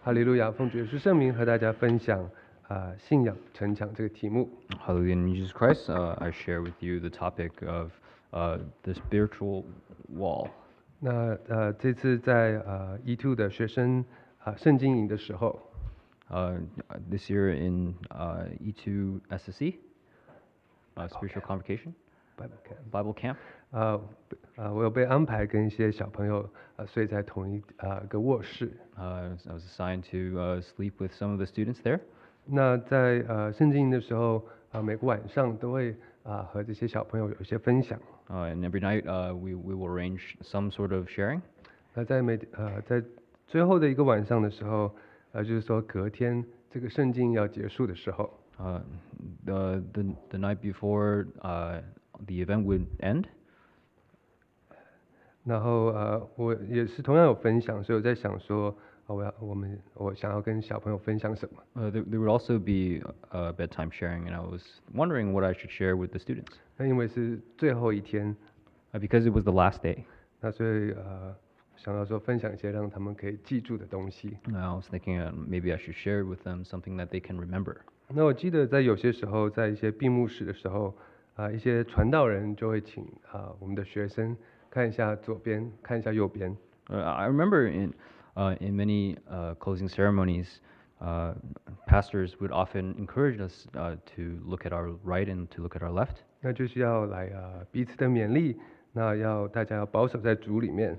哈利路亚，奉主耶稣圣名和大家分享信仰城墙这个题目。 Hallelujah in Jesus Christ. I share with you the topic of the spiritual wall. 那这次在E2 的学生圣经营的时候， This year in E2 SSC, Spiritual Convocation, Bible Camp. 我有被安排跟一些小朋友睡在同一个卧室。 I was assigned to sleep with some of the students there. 那在圣经营的时候，每个晚上都会和这些小朋友有一些分享。 And every night we will arrange some sort of sharing. 那在最后的一个晚上的时候，就是说隔天这个圣经要结束的时候， The night before the event would end. 然后我也是同样有分享，所以我在想说，我想要跟小朋友分享什么。 There would also be bedtime sharing, and I was wondering what I should share with the students. 那因为是最后一天， Because it was the last day. 那所以想要说分享一些让他们可以记住的东西。 I was thinking maybe I should share with them something that they can remember. 那我记得在有些时候，在一些闭幕式的时候，一些传道人就会请我们的学生看一下左边，看一下右边。 I remember in many closing ceremonies, pastors would often encourage us to look at our right and to look at our left. 那就是要来彼此的勉励，那大家要保守在主里面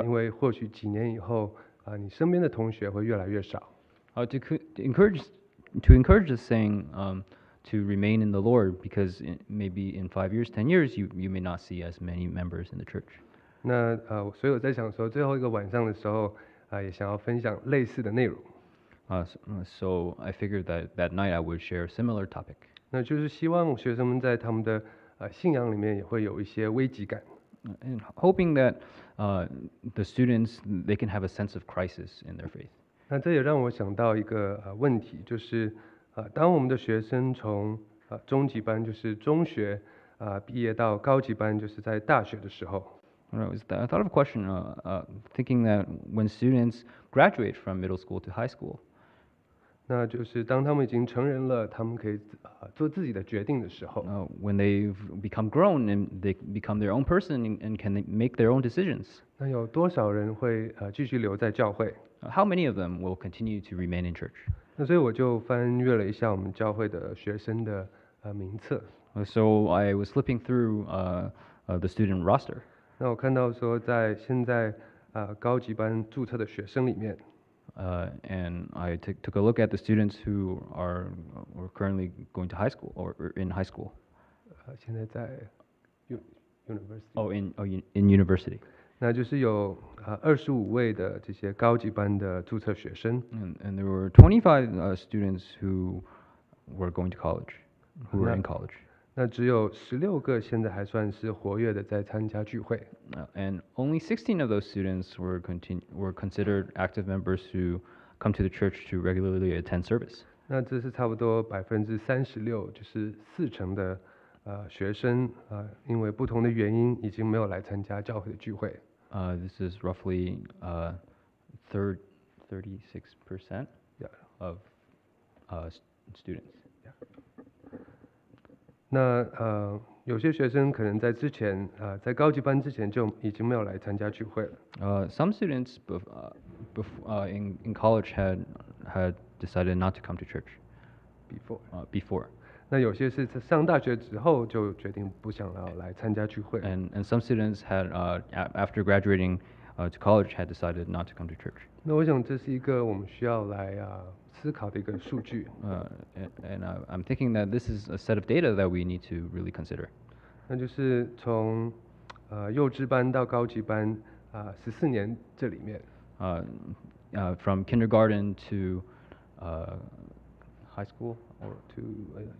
因为或许几年以后你身边的同学会越来越少。 To encourage us, saying to remain in the Lord, because maybe in 5 years, 10 years, you may not see as many members in the church. 那所以我在想说，最后一个晚上的时候也想要分享类似的内容。 So I figured that night I would share a similar topic. 那就是希望学生们在他们的信仰里面也会有一些危机感。 And hoping that the students, they can have a sense of crisis in their faith. 那这也让我想到一个问题，就是当我们的学生从中级班，就是中学毕业到高级班，就是在大学的时候， I thought of a question, thinking that when students graduate from middle school to high school, 那就是当他们已经成人了，他们可以做自己的决定的时候， when they've become grown and they become their own person and can make their own decisions, 那有多少人会继续留在教会？ how many of them will continue to remain in church? 那所以我就翻阅了一下我们教会的学生的名册。 So I was flipping through the student roster. 那我看到说，在现在高级班注册的学生里面， And I took a look at the students who are currently going to high school or in high school. 现在在 university， In university. 那就是有25位的这些高级班的注册学生。 And there were 25 students who were going to college, who were in college. 那只有16个现在还算是活跃的在参加聚会。 And only 16 of those students were considered active members who come to the church to regularly attend service. 那这是差不多36%，就是40%的学生因为不同的原因已经没有来参加教会的聚会。 This is roughly 36% of students. 那有些学生可能在之前在高级班之前就已经没有来参加聚会了。 Some students in college had decided not to come to church before. 那有些是上大学之后就决定不想要来参加聚会。 And some students had after graduating to college had decided not to come to church. 那我想这是一个我们需要来思考的一个数据。 And I'm thinking that this is a set of data that we need to really consider. 那就是从幼稚班到高级班14年这里面， From kindergarten to high school or to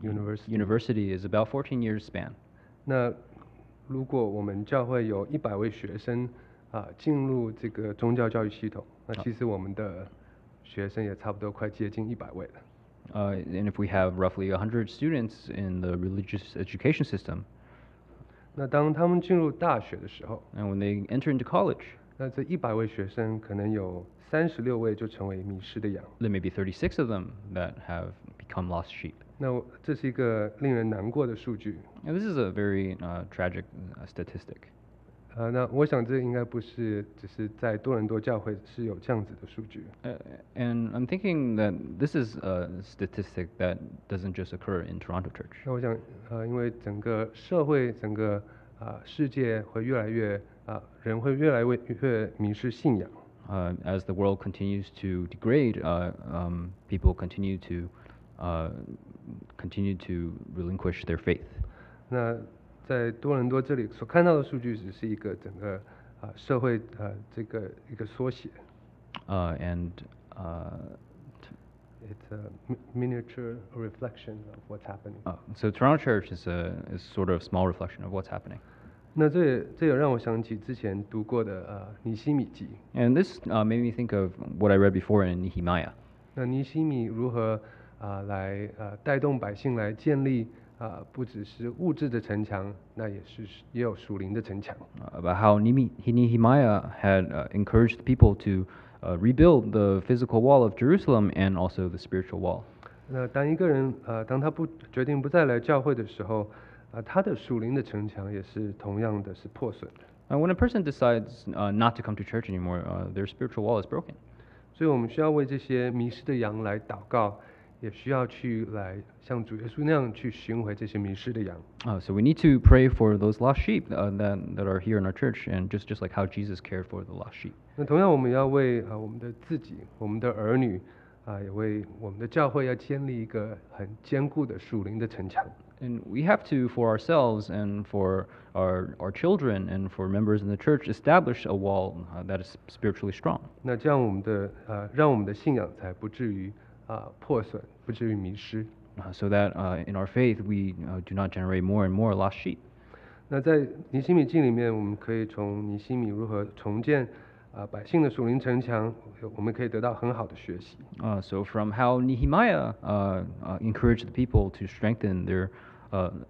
university. University is about 14 years span. 那如果我们教会有100位学生进入这个宗教教育系统，那其实我们的学生也差不多快接近100位了。 And if we have roughly 100 students in the religious education system, 那当他们进入大学的时候， and when they enter into college, 那这100位学生可能有36位就成为迷失的羊。 There may be 36 of them that have become lost sheep. 那这是一个令人难过的数据。 Now, this is a very tragic statistic. 那我想这应该不是只是在多伦多教会是有这样子的数据。 And I'm thinking that this is a statistic that doesn't just occur in Toronto Church. 那我想因为整个社会整个世界会越来越人会越来越迷失信仰。 As the world continues to degrade, people continue to relinquish their faith. 那在多伦多这里所看到的数据只是一个整个社会这个一个缩写。 And It's a miniature reflection of what's happening. so Toronto Church is sort of a small reflection of what's happening. 那这也让我想起之前读过的尼希米记。 And this made me think of what I read before in Nehemiah. 那尼希米如何来带动百姓来建立不只是物质的城墙，那也有属灵的城墙。 About how Nehemiah had encouraged people to rebuild the physical wall of Jerusalem and also the spiritual wall. 那当一个人当他决定不再来教会的时候，他的属灵的城墙也是同样的是破损的。 When a person decides not to come to church anymore, their spiritual wall is broken. 所以我们需要为这些迷失的羊来祷告，也需要来像主耶稣那样去寻回这些迷失的羊。 So we need to pray for those lost sheep that are here in our church, and just like how Jesus cared for the lost sheep. 那同样，我们要为我们的自己、我们的儿女也为我们的教会要建立一个很坚固的属灵的城墙。 And we have to, for ourselves and for our children and for members in the church, establish a wall that is spiritually strong. 那这样让我们的信仰才不至于破损，不至于迷失。 So that in our faith we do not generate more and more lost sheep. 那在尼希米记里面，我们可以从尼希米如何重建百姓的属灵城墙，我们可以得到很好的学习。 So from how Nehemiah encouraged the people to strengthen their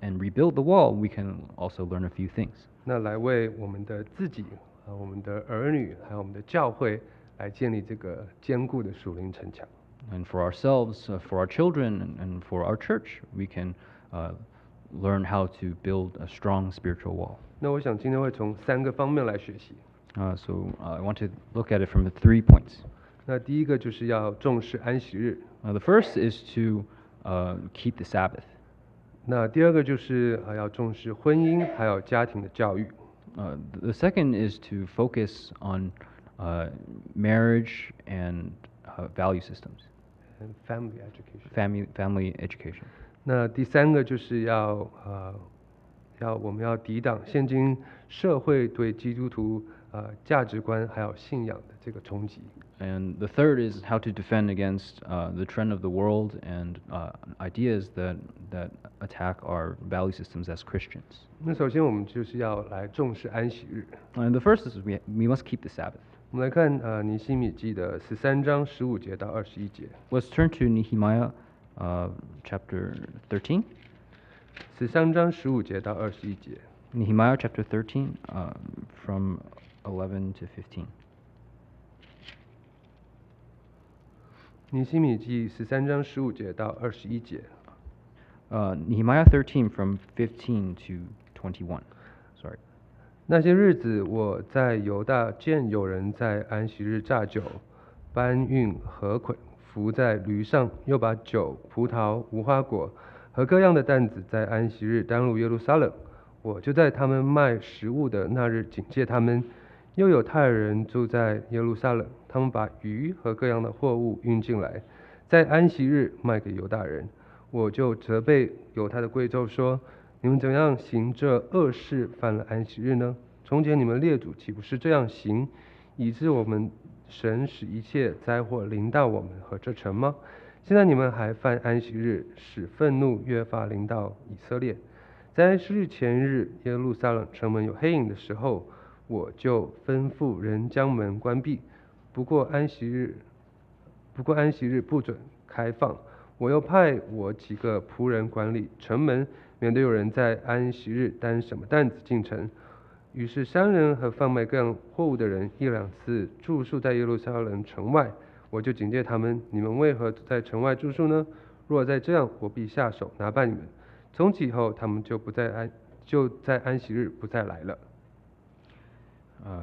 and rebuild the wall, we can also learn a few things. 那来为我们的自己、我们的儿女，还有我们的教会，来建立这个坚固的属灵城墙。 And for ourselves, for our children, and for our church, we can learn how to build a strong spiritual wall. 那我想今天会从3个方面来学习。 So I want to look at it from the 3 points. 那第一个就是要重视安息日。 The first is to keep the Sabbath. 那第二个就是要重视婚姻还有家庭的教育。 The second is to focus on marriage and value systems. And family education. Family education. 那第3个就是我们要抵挡现今社会对基督徒价值观还有信仰的这个冲击。 And the third is how to defend against the trend of the world and ideas that attack our value systems as Christians. 那首先我们就是要来重视安息日。 And the first is we must keep the Sabbath. 我们来看尼希米记的13章15节到21节。 Let's turn to Nehemiah chapter 13. 13章15节到21节。 Nehemiah chapter 13 from 11 to 15. 尼希米记13章15节到21节。 Nehemiah 13 from 15 to 21. Sorry. 那些日子，我在犹大见有人在安息日榨酒，搬运禾捆，伏在驴上，又把酒、葡萄、无花果和各样的担子在安息日担入耶路撒冷。我就在他们卖食物的那日警戒他们。又有泰尔人住在耶路撒冷，他们把鱼和各样的货物运进来，在安息日卖给犹大人。我就责备犹太的贵胄说：你们怎样行这恶事，犯了安息日呢？从前你们列祖岂不是这样行，以致我们神使一切灾祸临到我们和这城吗？现在你们还犯安息日，使愤怒越发临到以色列。在安息日前日，耶路撒冷城门有黑影的时候，我就吩咐人将门关闭。不过安息日不准开放。我又派我几个仆人管理城门，免得有人在安息日担什么担子进城。于是商人和贩卖各样货物的人一两次住宿在耶路撒冷城外，我就警戒他们：你们为何在城外住宿呢？若再这样，我必下手拿办你们。从此以后，他们就在安息日不再来了。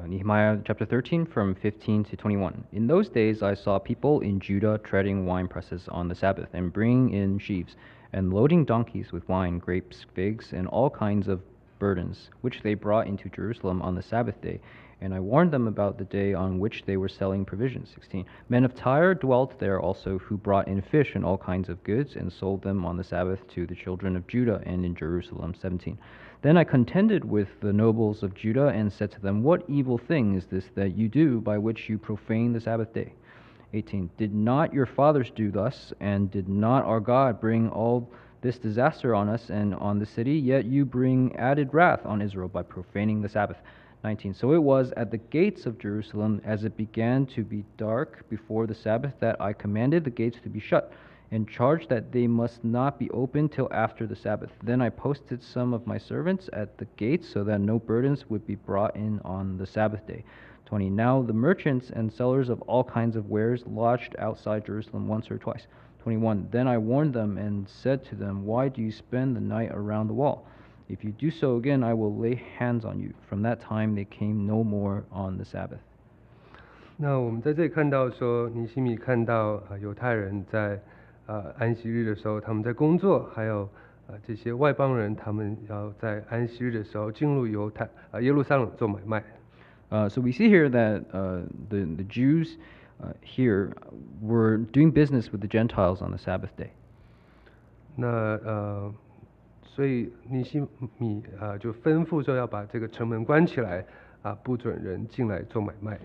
Nehemiah chapter 13 from 15 to 21. In those days I saw people in Judah treading wine presses on the Sabbath and bringing in sheaves and loading donkeys with wine, grapes, figs, and all kinds of burdens, which they brought into Jerusalem on the Sabbath day. And I warned them about the day on which they were selling provisions. 16. Men of Tyre dwelt there also, who brought in fish and all kinds of goods and sold them on the Sabbath to the children of Judah and in Jerusalem. 17. Then I contended with the nobles of Judah and said to them, What evil thing is this that you do by which you profane the Sabbath day? 18. Did not your fathers do thus, and did not our God bring all this disaster on us and on the city? Yet you bring added wrath on Israel by profaning the Sabbath. 19. So it was at the gates of Jerusalem, as it began to be dark before the Sabbath, that I commanded the gates to be shut, and charged that they must not be opened till after the Sabbath. Then I posted some of my servants at the gates, so that no burdens would be brought in on the Sabbath day. 20. Now the merchants and sellers of all kinds of wares lodged outside Jerusalem once or twice. 21. Then I warned them and said to them, Why do you spend the night around the wall? If you do so again, I will lay hands on you. From that time they came no more on the Sabbath. 那我们在这里看到说，尼希米看到犹太人在安息日的时候，他们在工作，还有这些外邦人，他们要在安息日的时候进入耶路撒冷做买卖。So we see here that the Jews here were doing business with the Gentiles on the Sabbath day. 那所以尼希米就吩咐说要把这个城门关起来，不准人进来做买卖。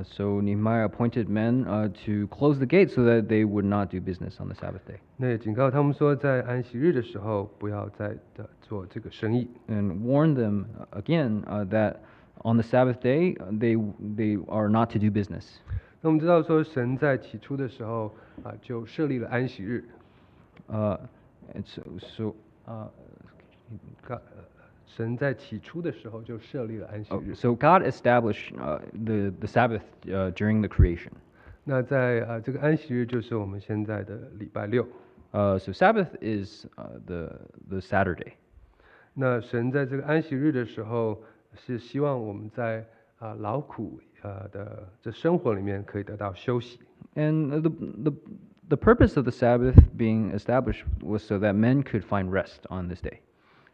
So Nehemiah appointed men to close the gates so that they would not do business on the Sabbath day. 那也警告他们说，在安息日的时候不要再做这个生意。And warned them again that on the Sabbath day they are not to do business. 那我们知道说，神在起初的时候就设立了安息日。神在起初的时候就设立了安息日。So God established the Sabbath during the creation. 那在这个安息日就是我们现在的礼拜六。So Sabbath is the Saturday. 那神在这个安息日的时候，是希望我们在劳苦的这生活里面可以得到休息。And the purpose of the Sabbath being established was so that men could find rest on this day.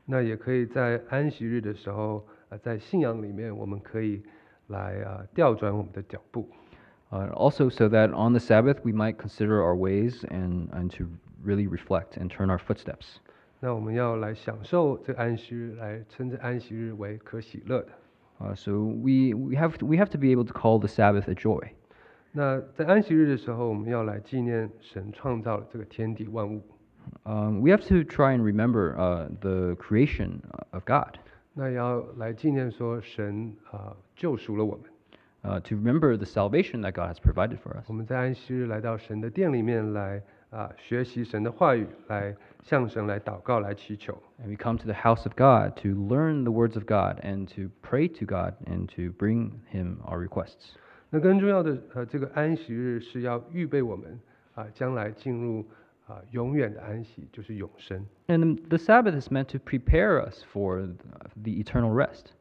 那也可以在安息日的时候，在信仰里面，我们可以来调转我们的脚步。Also, so that on the Sabbath we might consider our ways and to really reflect and turn our footsteps. 那我们要来享受这安息日，来称这安息日为可喜乐的。So we have to be able to call the Sabbath a joy. 那在安息日的时候，我们要来纪念神创造了这个天地万物。We have to try and remember the creation of God. 那也要来纪念说神救赎了我们。To remember the salvation that God has provided for us. 我们在安息日来到神的殿里面来学习神的话语，来向神来祷告，来祈求。And we come to the house of God to learn the words of God and to pray to God and to bring Him our requests. 那更重要的这个安息日是要预备我们将来进入永远的安息，就是永生。And the Sabbath is meant to prepare us for the eternal rest.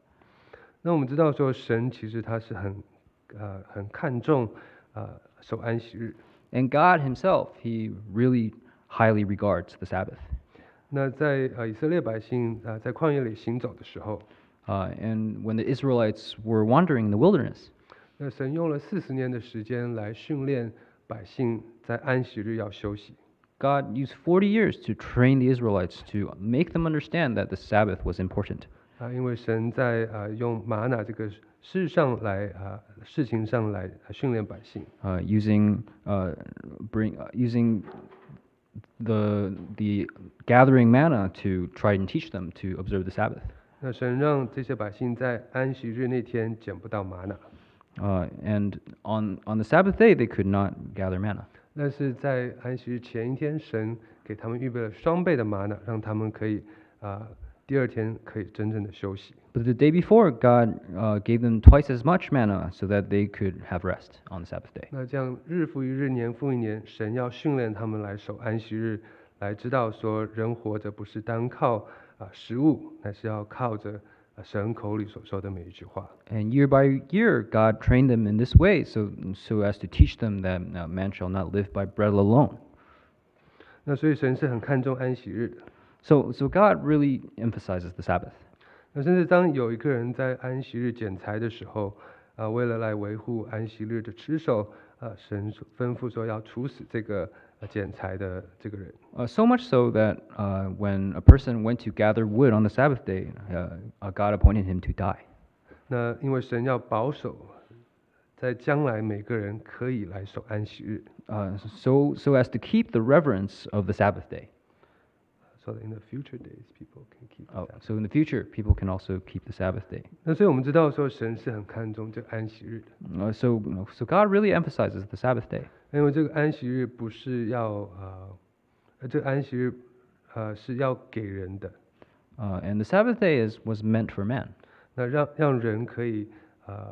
那我们知道说，神其实他是很看重守安息日。And God Himself, He really highly regards the Sabbath. 那在以色列百姓在旷野里行走的时候，and when the Israelites were wandering in the wilderness, 那神用了40年的时间来训练百姓在安息日要休息。God used 40 years to train the Israelites to make them understand that the Sabbath was important. 因为神在用玛拿这个事情上来训练百姓。Using the gathering manna to try and teach them to observe the Sabbath. 那神让这些百姓在安息日那天捡不到玛拿。And on the Sabbath day they could not gather manna. 但是在安息日前一天，神给他们预备了双倍的玛拿，让他们可以第二天可以真正的休息。 But the day before, God gave them twice as much manna so that they could have rest on the Sabbath day. 那这样日复一日，年复一年，神要训练他们来守安息日，来知道说人活着不是单靠食物，乃是要靠着神口里所说的每一句话。 And year by year, God trained them in this way so as to teach them that man shall not live by bread alone. 那所以神是很看重安息日的。 So God really emphasizes the Sabbath. 那甚至当有一个人在安息日剪柴的时候，为了来维护安息日的持守，神吩咐说要处死这个剪柴的这个人。 So much so that when a person went to gather wood on the Sabbath day, God appointed him to die. 那因为神要保守，在将来每个人可以来守安息日。 So as to keep the reverence of the Sabbath day. So that in the future days people can keep the Sabbath. So in the future, people can also keep the Sabbath day. 那所以我们知道说神是很看重这个安息日的， So God really emphasizes the Sabbath day. 因为这个安息日不是要这个安息日是要给人的， And the Sabbath day was meant for man. 那让人可以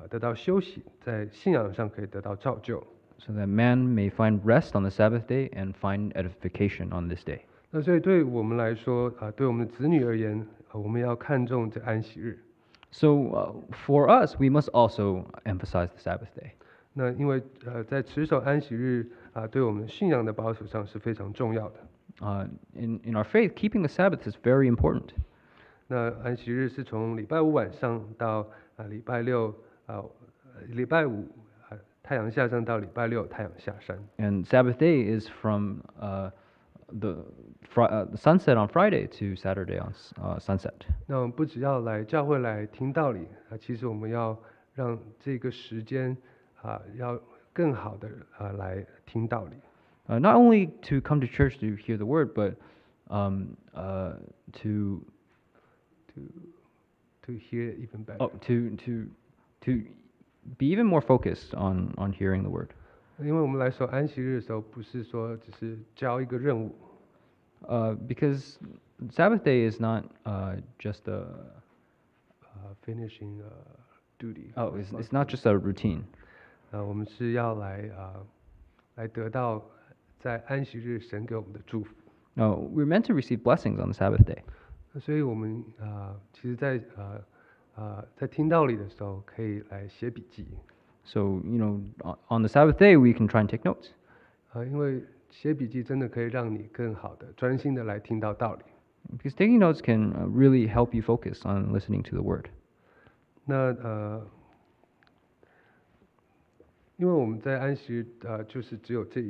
得到休息，在信仰上可以得到造就。 So that man may find rest on the Sabbath day and find edification on this day. 那所以对我们来说对我们的子女而言，我们要看重这安息日。 So for us, we must also emphasize the Sabbath day. 那因为在持守安息日对我们信仰的保守上是非常重要的。In our faith, keeping the Sabbath is very important. 那安息日是从礼拜五晚上到礼拜六礼拜五太阳下山到礼拜六太阳下山。 And Sabbath day is from the sunset on Friday to Saturday on sunset. 那我们不只要来教会来听道理其实我们要让这个时间要更好的来听道理。 Not only to come to church to hear the word, but to hear it even better. To be even more focused on hearing the word. 因为我们来守安息日的时候，不是说只是交一个任务。 Because Sabbath day is not just finishing a duty. it's not just a routine. 我们是要来得到在安息日神给我们的祝福。 No, we're meant to receive blessings on the Sabbath day. 所以我们其实在听道理的时候，可以来写笔记。 So on the Sabbath day we can try and take notes. 因为写笔记真的可以让你更好的专心的来听到道理。 Because taking notes can really help you focus on listening to the word. 那因为我们在安息日就是只有这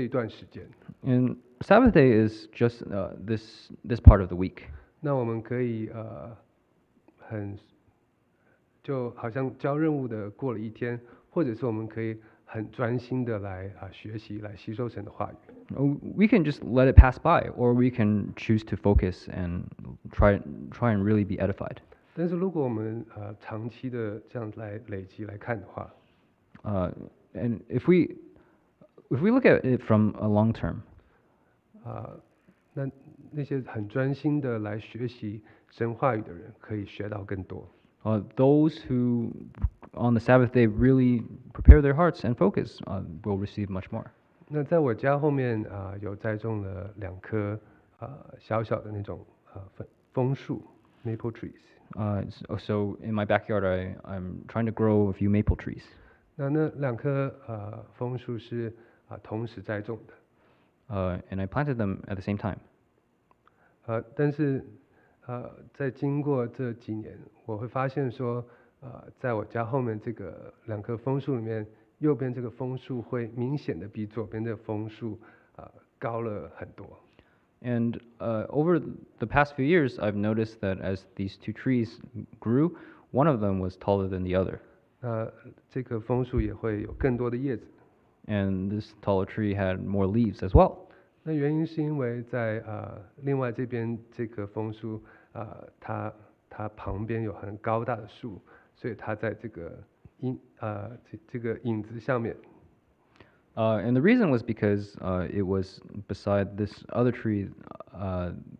一段时间。 And Sabbath day is just this part of the week. 那我们可以就好像交任务的过了一天，或者是我们可以很专心的来学习，来吸收神的话语。 We can just let it pass by, or we can choose to focus and try and really be edified. 但是如果我们长期的这样来累积来看的话， And if we look at it from a long term, 那些很专心的来学习神话语的人，可以学到更多。 those who on the Sabbath day really prepare their hearts and focus will receive much more. 那在我家后面有栽种了2棵小小的那种枫树 （maple trees）。 So in my backyard, I'm trying to grow a few maple trees. 那2棵枫树是同时栽种的。 And I planted them at the same time. 但是在经过这几年，我会发现说，在我家后面这个2棵枫树里面，右边这个枫树会明显的比左边这个枫树高了很多。 And over the past few years, I've noticed that as these two trees grew, one of them was taller than the other. 这棵枫树也会有更多的叶子。 And this taller tree had more leaves as well. 那原因是因为在另外这边这棵枫树它旁边有很高大的树，所以它在这个这个影子下面。 And the reason was because it was beside this other tree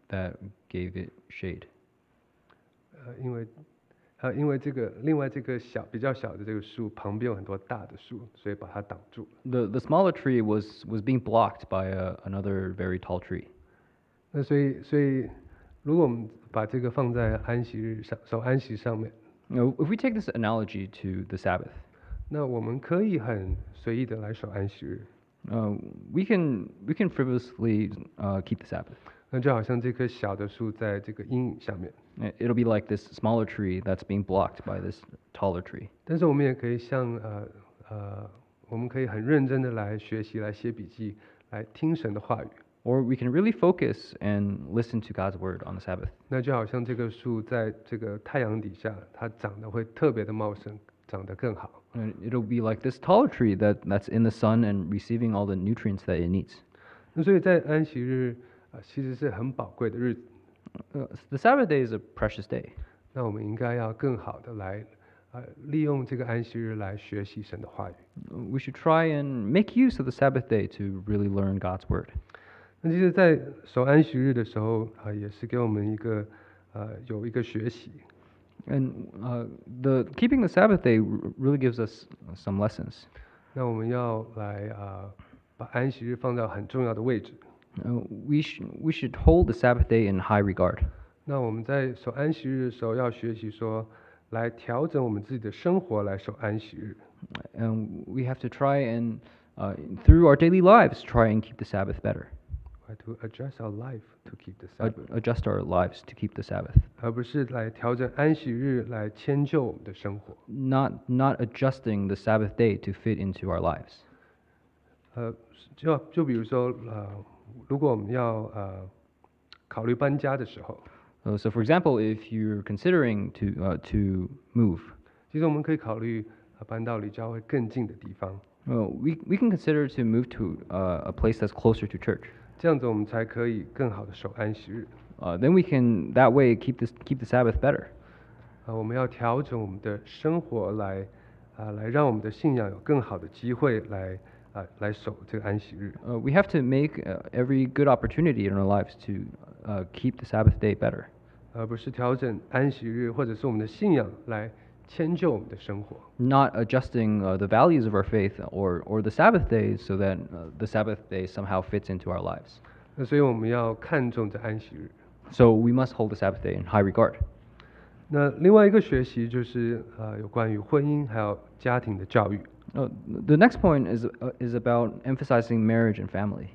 that gave it shade. 因为另外这个比较小的这个树旁边有很多大的树，所以把它挡住了。The smaller tree was being blocked by another very tall tree. 那所以如果我们把这个放在安息日上守安息上面， If we take this analogy to the Sabbath, 那我们可以很随意的来守安息日。we can frivolously keep the Sabbath. 那就好像这棵小的树在这个阴影下面， It'll be like this smaller tree that's being blocked by this taller tree. 但是我们也可以我们可以很认真的来学习，来写笔记，来听神的话语。Or we can really focus and listen to God's word on the Sabbath. 那就好像这个树在这个太阳底下，它长得会特别的茂盛，长得更好。And it'll be like this taller tree that's in the sun and receiving all the nutrients that it needs. 那所以在安息日其实是很宝贵的日子。The Sabbath day is a precious day. 那我们应该要更好的来利用这个安息日来学习神的话语。We should try and make use of the Sabbath day to really learn God's word. 那其实，在守安息日的时候也是给我们有一个学习。And the keeping the Sabbath day really gives us some lessons. 那我们要来把安息日放到很重要的位置。We should hold the Sabbath day in high regard. 那我们在守安息日的时候，要学习说，来调整我们自己的生活来守安息日。And we have to try and through our daily lives try and keep the Sabbath better. To adjust our life to keep the Sabbath. Adjust our lives to keep the Sabbath. 而不是来调整安息日来迁就我们的生活。Not adjusting the Sabbath day to fit into our lives. 就比如说如果我们要考虑搬家的时候， So for example, if you're considering to move, 其实我们可以考虑搬到离教会更近的地方。we can consider to move to a place that's closer to church. 这样子我们才可以更好的守安息日。Then we can that way keep the Sabbath better. 我们要调整我们的生活来让我们的信仰有更好的机会来守这个安息日。We have to make every good opportunity in our lives to keep the Sabbath day better. 而不是调整安息日或者是我们的信仰来迁就我们的生活。Not adjusting the values of our faith or the Sabbath days so that the Sabbath day somehow fits into our lives. 那所以我们要看重这安息日。So we must hold the Sabbath day in high regard. 那另外一个学习就是有关于婚姻还有家庭的教育。The next point is about emphasizing marriage and family.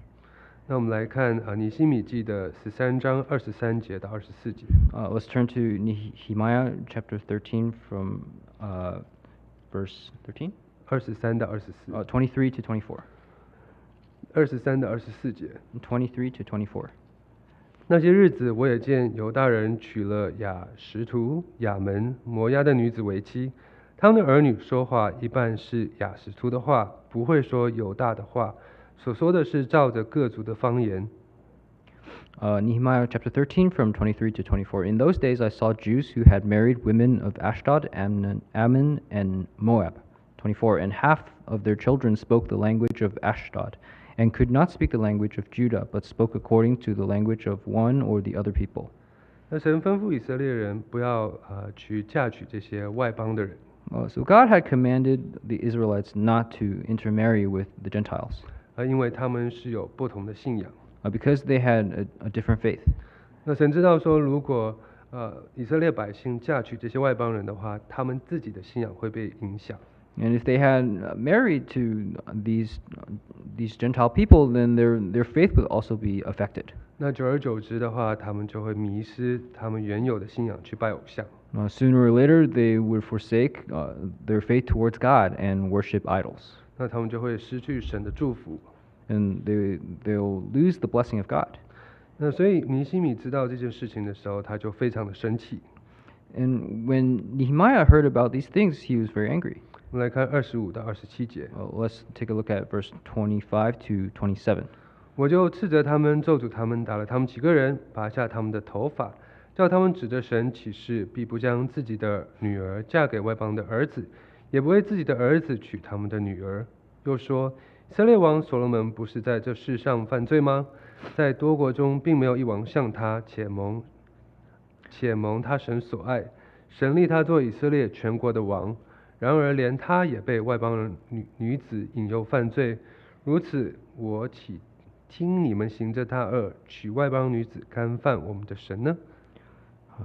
那我们来看尼希米记的13章23节到24节。Let's turn to Nehemiah chapter 13 from verse 13? 23到24。23 to 24. 23到24节。23 to 24. 那些日子，我也见犹大人娶了亚实图、亚门、摩押的女子为妻，他们的儿女说话一半是亚实图的话，不会说犹大的话，所说的是照着各族的方言。Nehemiah chapter 13 from 23 to 24. In those days I saw Jews who had married women of Ashdod, Ammon, and Moab. 24. And half of their children spoke the language of Ashdod, and could not speak the language of Judah, but spoke according to the language of one or the other people. 那神吩咐以色列人不要嫁娶这些外邦的人。So God had commanded the Israelites not to intermarry with the Gentiles. 因为他们是有不同的信仰。Because they had a different faith. 那神知道说，如果以色列百姓嫁娶这些外邦人的话，他们自己的信仰会被影响。And if they had married to these Gentile people, then their faith would also be affected. 那久而久之的话，他们就会迷失他们原有的信仰，去拜偶像。Sooner or later, they would forsake their faith towards God and worship idols. 那他们就会失去神的祝福。And they'll lose the blessing of God. 那所以尼希米知道这件事情的时候，他就非常的生气。And when Nehemiah heard about these things, he was very angry. 我们来看25到27节。Let's take a look at verse 25 to 27. 我就斥责他们，咒诅他们，打了他们几个人，拔下他们的头发，叫他们指着神起誓，必不将自己的女儿嫁给外邦的儿子，也不为自己的儿子娶他们的女儿。又说，以色列王所罗门不是在这世上犯罪吗？在多国中并没有一王像他，且蒙他神所爱。神立他做以色列全国的王。然而连他也被外邦人女子引诱犯罪，如此我岂听你们行着大恶，娶外邦女子干犯我们的神呢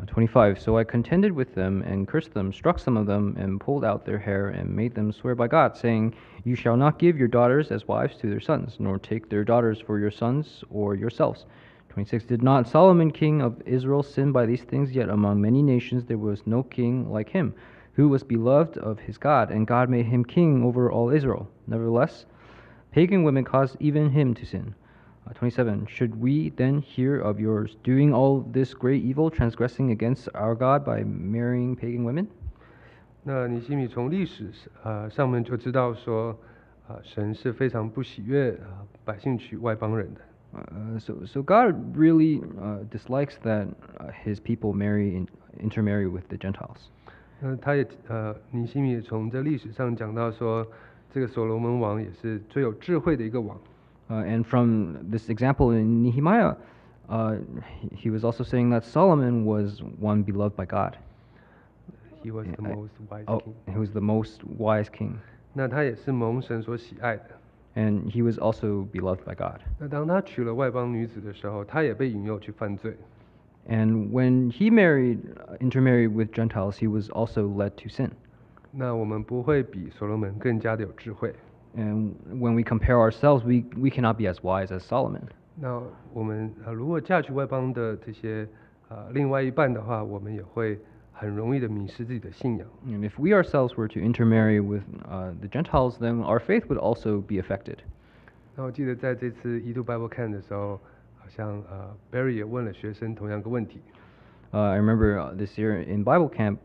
？25. So I contended with them and cursed them, struck some of them, and pulled out their hair, and made them swear by God, saying, You shall not give your daughters as wives to their sons, nor take their daughters for your sons or yourselves. 26. Did not Solomon king of Israel sin by these things? Yet among many nations there was no king like him, who was beloved of his God, and God made him king over all Israel. Nevertheless, pagan women caused even him to sin. 27. Should we then hear of yours doing all this great evil, transgressing against our God by marrying pagan women? 那尼希米从历史上面就知道说，神是非常不喜悦百姓娶外邦人的。So God really dislikes that his people intermarry with the Gentiles. 他也尼希米也从这历史上讲到说，这个所罗门王也是最有智慧的一个王。And from this example in Nehemiah, he was also saying that Solomon was one beloved by God. He was the most wise king. He was the most wise king. 那他也是蒙神所喜爱的。And he was also beloved by God. 那当他娶了外邦女子的时候，他也被引诱去犯罪。And when he intermarried with Gentiles, he was also led to sin. 那我们不会比所罗门更加的有智慧。And when we compare ourselves, we cannot be as wise as Solomon. 那我们如果嫁娶外邦的这些另外一半的话，我们也会很容易的迷失自己的信仰。And if we ourselves were to intermarry with the Gentiles, then our faith would also be affected. 那我记得在这次E2 Bible Camp 的时候，好像Barry 也问了学生同样一个问题。I remember this year in Bible camp,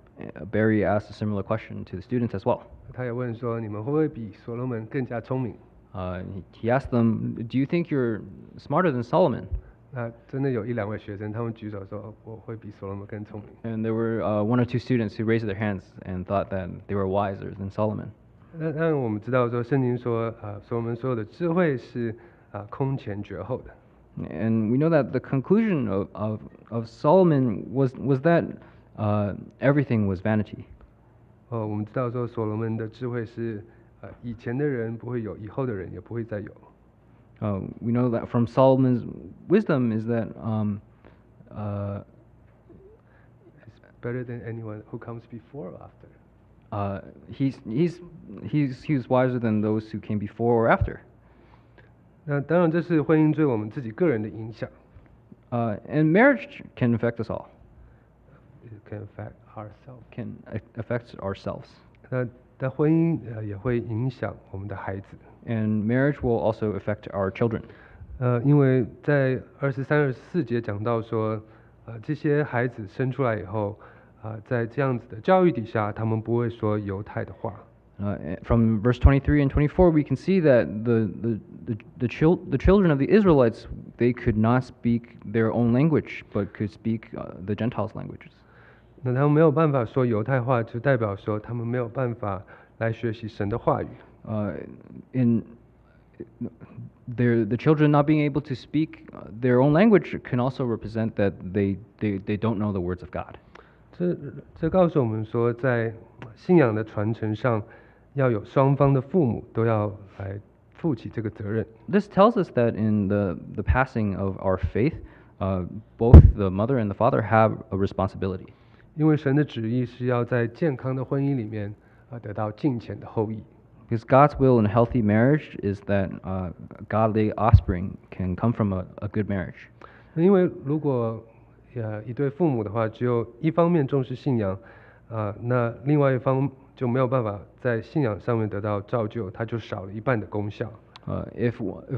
Barry asked a similar question to the students as well. 他也问说，你们会不会比所罗门更加聪明？He asked them, "Do you think you're smarter than Solomon?" 那真的有一两位学生，他们举手说，我会比所罗门更聪明。And there were one or two students who raised their hands and thought that they were wiser than Solomon. 那我们知道说，圣经说，所罗门所有的智慧是空前绝后的。And we know that the conclusion of Solomon was that everything was vanity. 我们知道说，所罗门的智慧是以前的人不会有，以后的人也不会再有。We know that from Solomon's wisdom is that it's better than anyone who comes before or after. He's wiser than those who came before or after. 那当然，这是婚姻对我们自己个人的影响。And marriage can affect us all. It can affect ourselves. Can affect ourselves. 但婚姻也会影响我们的孩子。And marriage will also affect our children. 因为在23、24节讲到说，这些孩子生出来以后，在这样子的教育底下，他们不会说犹太的话。From verse 23 and 24, we can see that the children of the Israelites, they could not speak their own language, but could speak the Gentiles' languages. 那他们没有办法说犹太话，就代表说他们没有办法来学习神的话语。The children not being able to speak their own language can also represent that they don't know the words of God. 这告诉我们说，在信仰的传承上，要有双方的父母都要来负起这个责任。This tells us that in the passing of our faith, both the mother and the father have a responsibility. 因为神的旨意是要在健康的婚姻里面得到敬虔的后裔。Because God's will in a healthy marriage is that godly offspring can come from a good marriage. 因为如果一对父母的话，只有一方面重视信仰，那另外一方就没有办法在信仰上面得到造就，他就少了一半的功效。If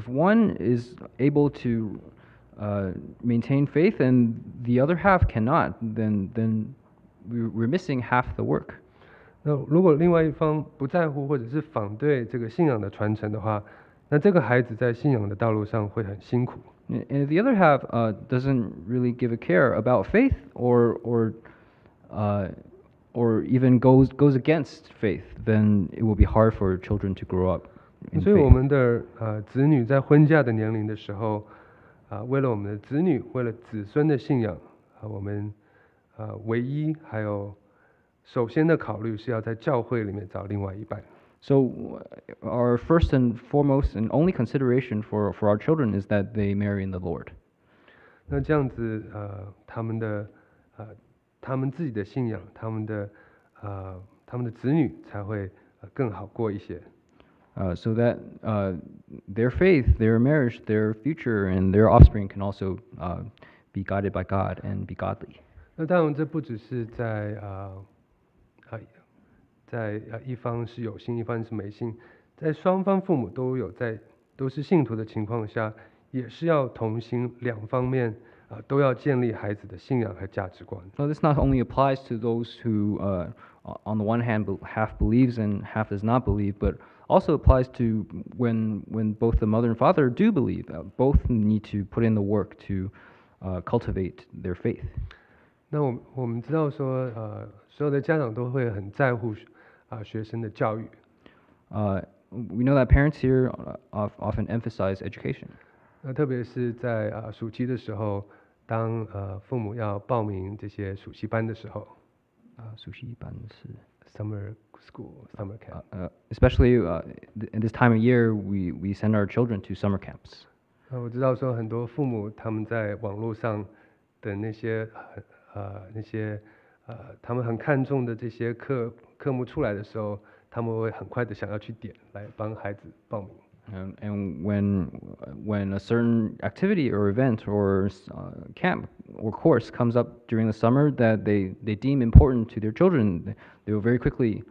one is able to maintain faith and the other half cannot, then we're missing half the work. 那如果另外一方不在乎或者是反对这个信仰的传承的话，那这个孩子在信仰的道路上会很辛苦。And if the other half doesn't really give a care about faith or even goes against faith, then it will be hard for children to grow up in faith. 所以我们的子女在婚嫁的年龄的时候，为了我们的子女，为了子孙的信仰，我们唯一还有首先的考虑是要在教会里面找另外一半。So, our first and foremost and only consideration for our children is that they marry in the Lord. 那这样子，他们自己的信仰，他们的子女才会更好过一些。So that their faith, their marriage, their future, and their offspring can also be guided by God and be godly. 那当然，这不只是在一方是有信，一方是没信，在双方父母都是信徒的情况下，也是要同心，两方面都要建立孩子的信仰和价值观。So this not only applies to those who, on the one hand, half believes and half does not believe, but also applies to when both the mother and father do believe. Both need to put in the work to cultivate their faith. 那我们知道说，所有的家长都会很在乎学生的教育。We know that parents here often emphasize education. 那特别是在暑期的时候，当父母要报名这些暑期班的时候，暑期班是 summer school, summer camp. Especially in this time of year, we send our children to summer camps. 我知道说很多父母他们在网络上的那些他们很看重的这些科目出来的时候，他们会很快的想要去点来帮孩子报名。And when a certain activity or event or camp or course comes up during the summer that they deem important to their children, they will very quickly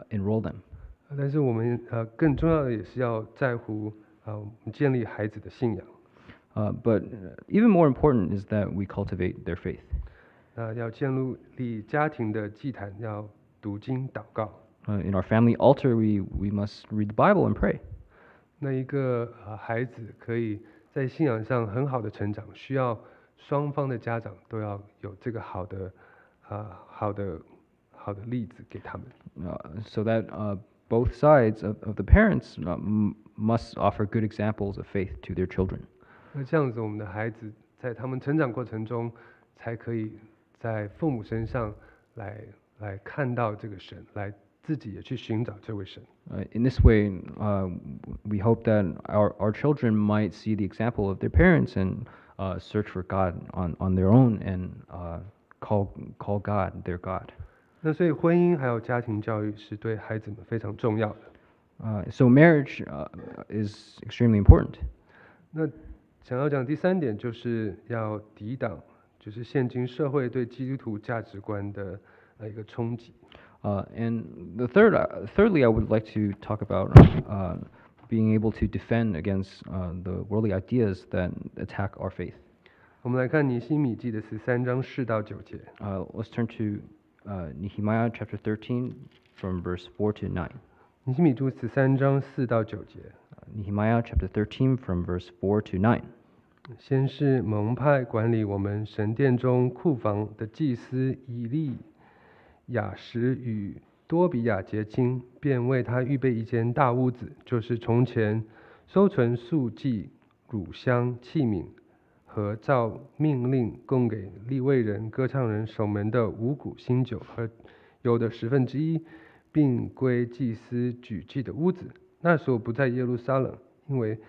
enroll them. 但是我们更重要的也是要在乎建立孩子的信仰。But even more important is that we cultivate their faith. 要建立家庭的祭坛，要读经祷告。In our family altar, we must read the Bible and pray. 那一个孩子可以在信仰上很好的成长，需要双方的家长都要有这个好的例子给他们。So that both sides of the parents must offer good examples of faith to their children. 那这样子，我们的孩子在他们成长过程中，才可以在父母身上来看到这个神，来自己也去寻找这位神。In this way, we hope that our children might see the example of their parents and search for God on their own and call God their God. 那所以婚姻还有家庭教育是对孩子们非常重要的。So marriage is extremely important. 那想要讲第三点，就是要抵挡，就是现今社会对基督徒价值观的一个冲击。And thirdly, I would like to talk about being able to defend against the worldly ideas that attack our faith. 我们来看尼希米记的13章4到9节。Let's turn to Nehemiah chapter 13 from verse 4 to 9. 尼希米记13章4到9节。Nehemiah chapter 13 from verse 4 to 9. 先是蒙派管理我们神殿中库房的祭司以利亚实与多比亚结亲，便为他预备一间大屋子，就是从前收存素祭、乳香、器皿和照命令供给利未人、歌唱人守门的五谷新酒和油的1/10，并归祭司举祭的屋子。那时候不在耶路撒冷，因为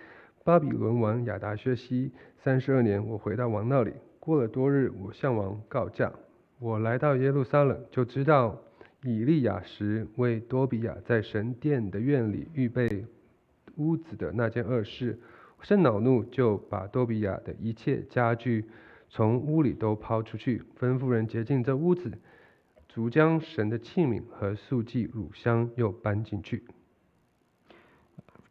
巴比伦王亚达薛西32年，我回到王那里。过了多日，我向王告假。我来到耶路撒冷，就知道以利亚实为多比亚在神殿的院里预备屋子的那件恶事。我甚恼怒，就把多比亚的一切家具从屋里都抛出去，吩咐人洁净这屋子，足将神的器皿和素祭乳香又搬进去。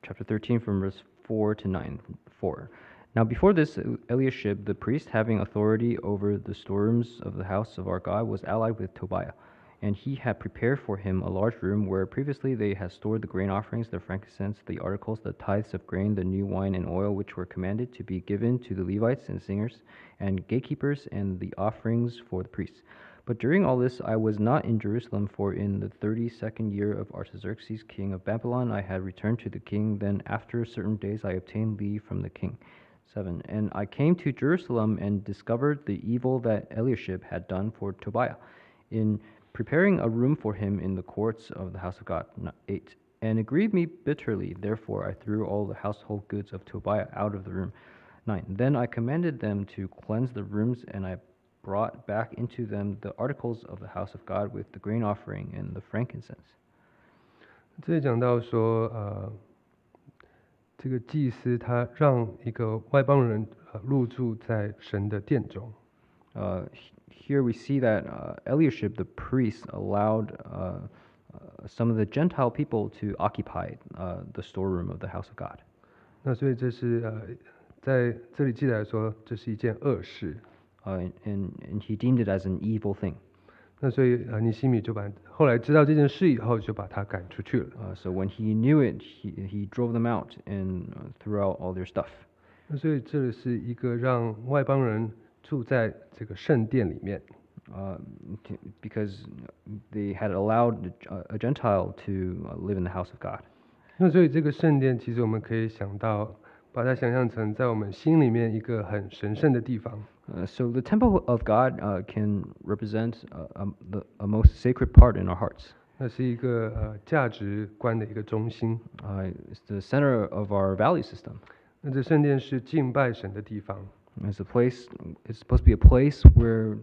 Chapter 13 from verse 4 to 9:4. Now before this, Eliashib the priest, having authority over the storerooms of the house of our God, was allied with Tobiah, and he had prepared for him a large room where previously they had stored the grain offerings, the frankincense, the articles, the tithes of grain, the new wine and oil, which were commanded to be given to the Levites and singers and gatekeepers, and the offerings for the priests. But during all this I was not in Jerusalem, for in the 32nd year of Artaxerxes king of Babylon I had returned to the king. Then after certain days I obtained leave from the king. 7. And I came to Jerusalem and discovered the evil that Eliashib had done for Tobiah. In preparing a room for him in the courts of the house of God. 8. And it grieved me bitterly, therefore I threw all the household goods of Tobiah out of the room. 9. Then I commanded them to cleanse the rooms, and I brought back into them the articles of the house of God with the grain offering and the frankincense. 这里讲到说，这个祭司他让一个外邦人入住在神的殿中。Here we see that Eliashib, the priest, allowed some of the Gentile people to occupy the storeroom of the house of God. 那所以这是在这里记载说，这是一件恶事。And he deemed it as an evil thing. 那所以尼希米就后来知道这件事以后，就把他赶出去了。So when he knew it, he drove them out and threw out all their stuff. 那所以这里是一个让外邦人住在这个圣殿里面。Because they had allowed a Gentile to live in the house of God. 那所以这个圣殿，其实我们可以把它想象成在我们心里面一个很神圣的地方。So the temple of God can represent a most sacred part in our hearts. 那是一个价值观的一个中心。It's the center of our value system. 那这圣殿是敬拜神的地方。It's supposed to be a place where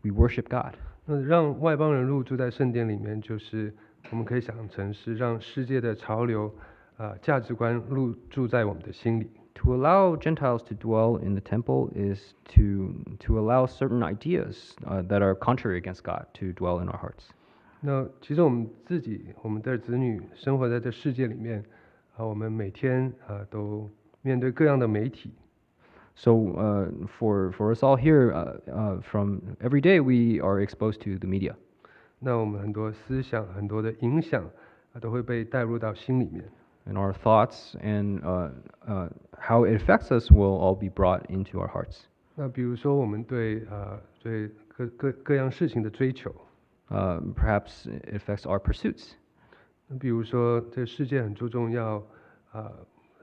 we worship God. 那让外邦人入住在圣殿里面，就是我们可以想成是让世界的潮流、价值观入住在我们的心里。To allow Gentiles to dwell in the temple is to allow certain ideas that are contrary against God to dwell in our hearts. 那其实我们的子女生活在这世界里面，我们每天都面对各样的媒体。So for us all here, from every day we are exposed to the media. 那我们很多思想、很多的影响都会被带入到心里面。And our thoughts and how it affects us will all be brought into our hearts. 那比如说我们对各样事情的追求。Perhaps it affects our pursuits. 比如说这世界很注重要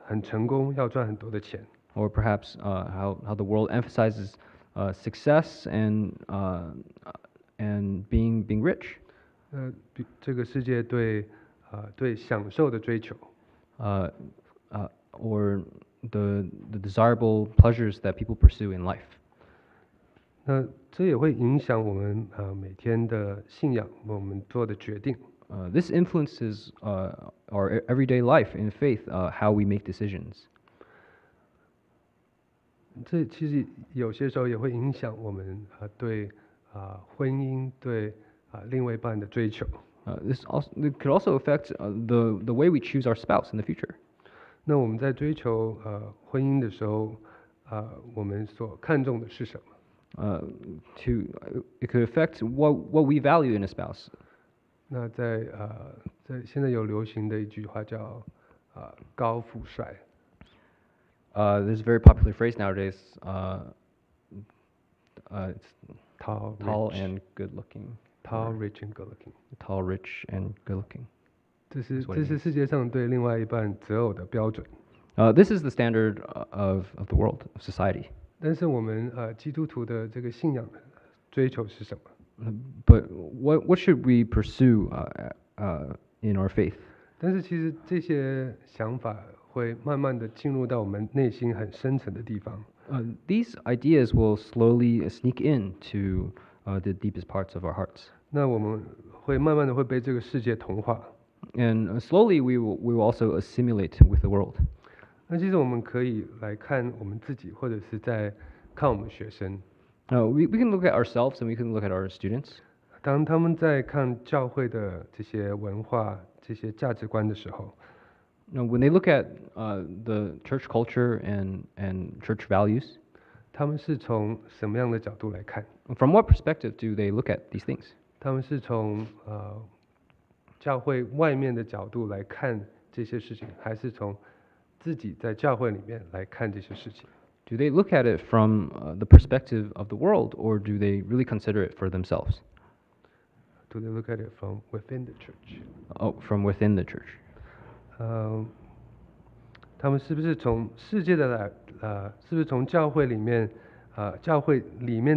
很成功，要赚很多的钱。Or perhaps how the world emphasizes success and being rich. 这个世界对享受的追求。Or the desirable pleasures that people pursue in life. 那这也会影响我们每天的信仰，我们做的决定。This influences our everyday life in faith, how we make decisions. 这其实有些时候也会影响我们对婚姻、对另外一半的追求。It could also affect the way we choose our spouse in the future. 那我们在追求婚姻的时候，我们所看重的是什么？It could affect what we value in a spouse. 那在现在有流行的一句话叫高富帅。There's a very popular phrase nowadays. It's tall and good looking. Tall, rich, and good looking. Tall, rich, and good looking. 这是世界上对另外一半择偶的标准。This is the standard of the world, of society. 但是我们基督徒的这个信仰的追求是什么？But what should we pursue in our faith? 但是其实这些想法会慢慢的进入到我们内心很深层的地方。These ideas will slowly sneak into the deepest parts of our hearts. 那我们会慢慢的会被这个世界同化。And slowly we will also assimilate with the world. 那其实我们可以来看我们自己，或者是在看我们学生。We can look at ourselves and we can look at our students. 当他们在看教会的这些文化、这些价值观的时候， when they look at the church culture and church values, 他们是从什么样的角度来看？ From what perspective do they look at these things? 他们是从教会外面的角度来看这些事情，还是从自己在教会里面来看这些事情？ Do they look at it from the perspective of the world, or do they really consider it for themselves? Do they look at it from within the church? Oh, from within the church. 他们是不是从世界的是不是从教会里面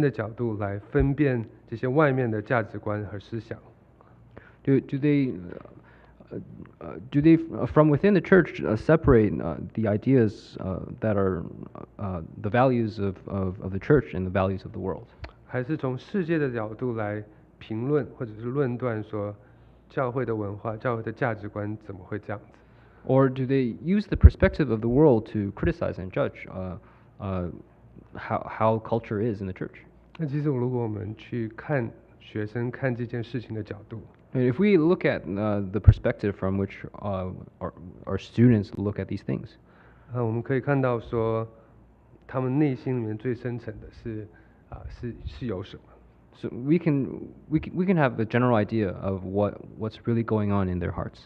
的角度来分辨这些外面的价值观和思想。Do they from within the church separate the ideas that are the values of the church and the values of the world? 还是从世界的角度来评论或者是论断说，教会的文化、教会的价值观怎么会这样子？ Or do they use the perspective of the world to criticize and judge how culture is in the church? 那其实如果我们去看学生看这件事情的角度， And if we look at the perspective from which our students look at these things, 我们可以看到说，他们内心里面最深层的是有什么？ so we can have a general idea of what's really going on in their hearts.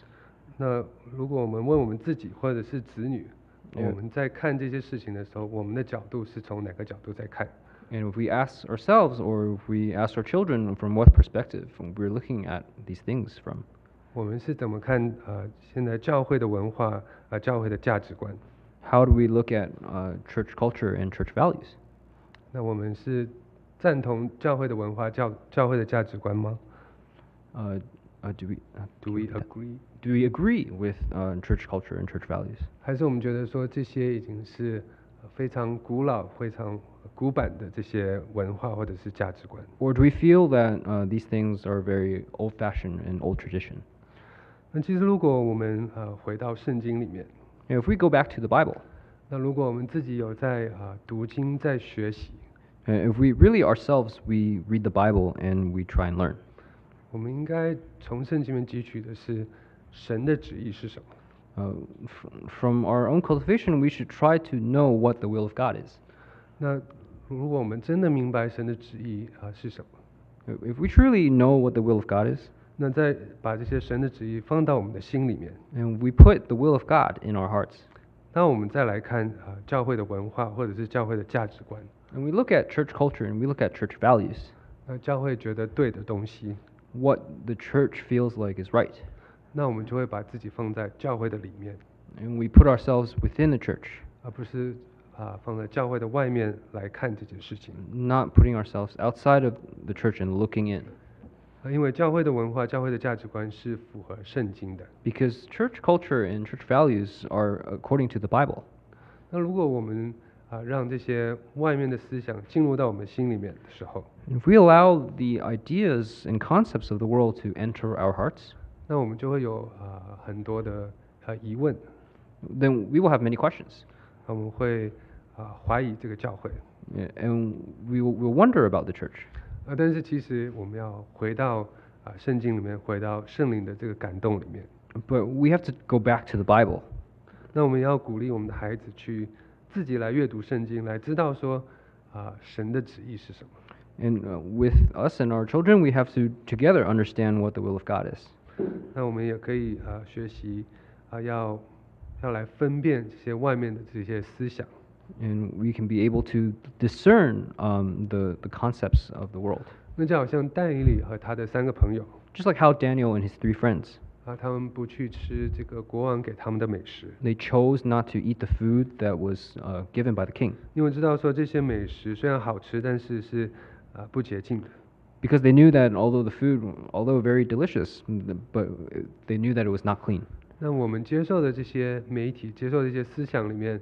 那如果我们问我们自己或者是子女，我们在看这些事情的时候，我们的角度是从哪个角度在看？ And if we ask ourselves or if we ask our children from what perspective we're looking at these things from, 我们是怎么看现在教会的文化教会的价值观？ how do we look at church culture and church values? 那我们是赞同教会的文化、教会的价值观吗 Do we？Do we agree？ do we agree with church culture and church values? 还是我们觉得说这些已经是非常古老、非常古板的这些文化或者是价值观？ Or do we feel that these things are very old-fashioned and old tradition? 那其实如果我们回到圣经里面， And if we go back to the Bible, 那如果我们自己有在读经、在学习， if we really ourselves we read the Bible and we try and learn, 我们应该从圣经里面汲取的是神的旨意是什么？ from our own cultivation, we should try to know what the will of God is. 那如果我们真的明白神的旨意是什么， If we truly know what the will of God is, 那再把这些神的旨意放到我们的心里面， and we put the will of God in our hearts, 那我们再来看教会的文化或者是教会的价值观， and we look at church culture and we look at church values, 教会觉得对的东西， what the church feels like is right, 那我们就会把自己放在教会的里面， and we put ourselves within the church, 而不是放在教会的外面来看这件事情。 not putting ourselves outside of the church and looking in. 因为教会的文化、教会的价值观是符合圣经的。 Because church culture and church values are according to the Bible. 那如果我们让这些外面的思想进入到我们心里面的时候， If we allow the ideas and concepts of the world to enter our hearts, 那我们就会有很多的疑问， then we will have many questions. 我们会怀疑这个教会。 And we'll wonder about the church. 但是其实我们要回到圣经里面，回到圣灵的这个感动里面。 But we have to go back to the Bible. 那我们要鼓励我们的孩子去自己来阅读圣经，来知道说神的旨意是什么。 And with us and our children, we have to together understand what the will of God is. 那我们也可以学习要来分辨这些外面的这些思想。 And we can be able to discern the concepts of the world. 那就好像但以理和他的3个朋友 Just like how Daniel and his 3 friends, 他们不去吃这个国王给他们的美食， they chose not to eat the food that was given by the king. 因为知道说这些美食虽然好吃，但是是不洁净的。 Because they knew that although the food, although very delicious, but they knew that it was not clean. 那我们接受的这些媒体、接受的这些思想里面，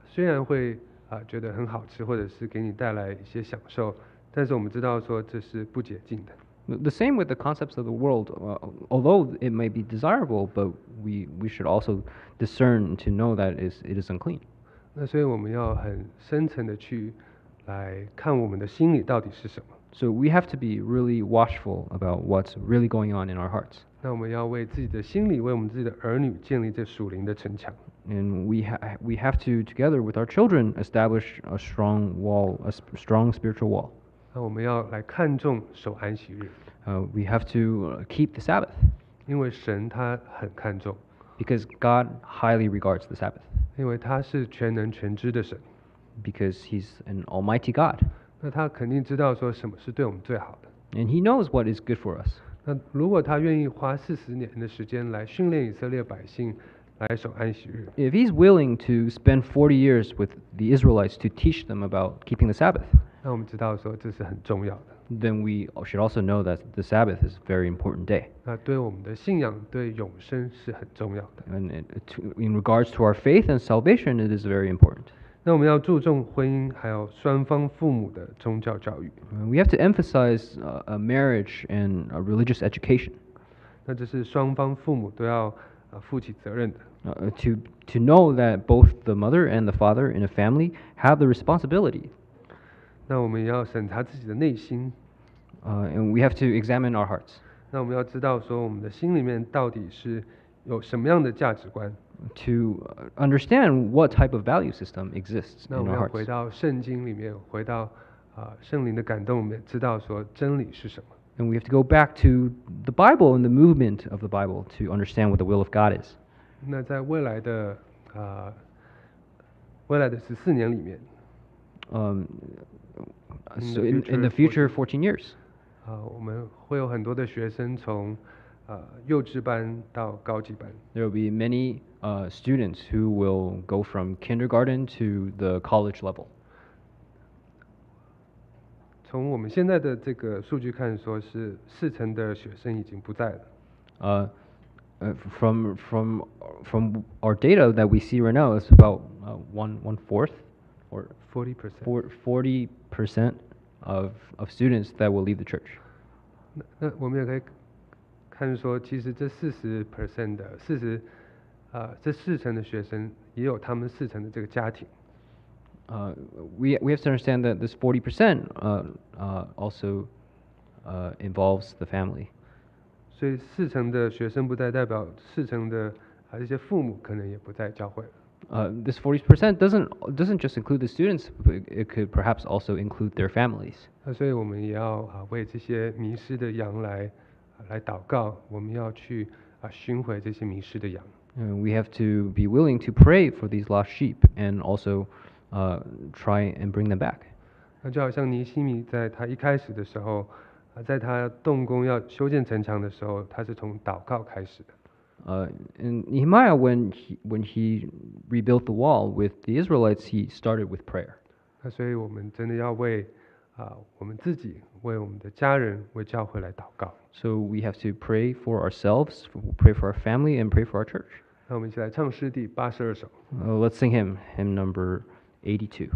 虽然会觉得很好吃，或者是给你带来一些享受，但是我们知道说这是不洁净的。 The same with the concepts of the world. Although it may be desirable, but we should also discern to know that it is unclean. 那所以我们要很深层的去来看我们的心里到底是什么。 So we have to be really watchful about what's really going on in our hearts. 那我们要为自己的心里，为我们自己的儿女建立这属灵的城墙。 And we have to, together with our children, establish a strong wall, a strong spiritual wall. 那我们要来看重守安息日， We have to keep the Sabbath, 因为神他很看重， because God highly regards the Sabbath, 因为他是全能全知的神， because He's an almighty God. 那他肯定知道说什么是对我们最好的。 And He knows what is good for us. 那如果他愿意花40年的时间来训练以色列百姓来守安息日， If He's willing to spend 40 years with the Israelites to teach them about keeping the Sabbath, 那我们知道说这是很重要的。then we should also know that the Sabbath is a very important day. 那对我们的信仰、对永生是很重要的。And in regards to our faith and salvation, it is very important. 那我们要注重婚姻，还有双方父母的宗教教育。We have to emphasize a marriage and a religious education. 那这是双方父母都要负起责任的。To know that both the mother and the father in a family have the responsibility. 那我们也要审查自己的内心。And we have to examine our hearts. 那我们要知道说，我们的心里面到底是有什么样的价值观。To understand what type of value system exists 那 in 我们 our 要回 hearts. 到圣经里面，回到圣灵的感动里面，知道说真理是什么。And we have to go back to the Bible and the movement of the Bible to understand what the will of God is. 那在未来的14年里面， So in the future 14 years, 我们会有很多的学生从幼稚班到高级班。 there will be many students who will go from kindergarten to the college level. 从我们现在的这个数据看，说是40%的学生已经不在了。From our data that we see right now, it's about one fourth or 40%。 40% of students that will leave the church. 那我们也可以看说，其实这40%的这40%的学生也有他们40%的这个家庭。We have to understand that this 40% also involves the family. 所以40%的学生不在，代表40%的这些父母可能也不在教会了。This 40% doesn't just include the students, but it could perhaps also include their families. 所以我们也要为这些迷失的羊来祷告，我们要去寻回这些迷失的羊。We have to be willing to pray for these lost sheep and also try and bring them back. 那就好像尼希米在他一开始的时候，在他动工要修建城墙的时候，他是从祷告开始的。In Nehemiah, when he rebuilt the wall with the Israelites, he started with prayer. 那所以我们真的要为我们自己、为我们的家人、为教会来祷告。So we have to pray for ourselves, pray for our family, and pray for our church. 那我们一起来唱诗第82首。Let's sing hymn number 82.